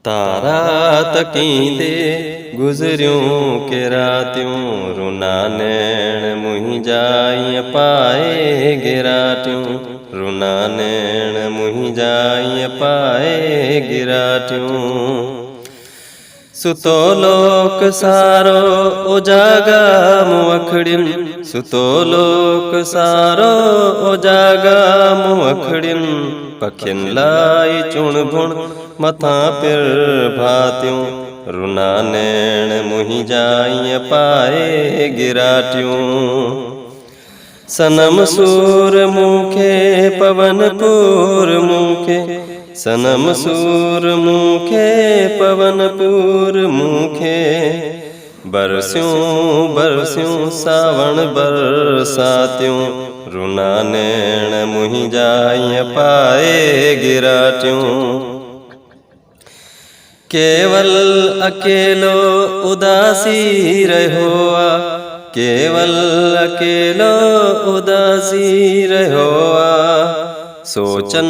तारा तकींदे गुज़रियूं के रातियूं रुना नैण मुंहिंजा ईअं पाए गिराटियूं रुना नैण मुंहिंजा ईअं पाए गिराटियूं सुतो लोक सारो ओजाॻा मूं अखड़िन सुतो लोक सारो ओजाॻा मूं अखड़िन पखिन लाई चुण भुण मथां प्रभातियूं रुना नैण मुंहिंजा ईअं पाए गिराटियूं सनम सूर मूंखे पवनपुर मूंखे सनम सूर मूंखे पवनपुर मूंखे बरसियूं बरसियूं सावण बरसातियूं रुना नैण मुंहिंजा ईअं पाए गिराटियूं केवल अकेलो उदासी रहियो आ केवल अकेलो उदासी रहियो आ सोचन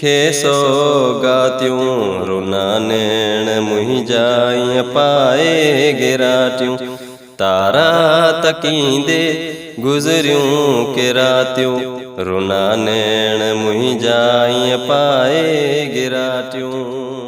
खे सौगातियूं रुना नैण मुंहिंजा ईअं पाए गिराटियूं तारा तकींदे गुज़रियूं के रातियूं रुना नैण मुंहिंजा ईअं पाए गिराटियूं।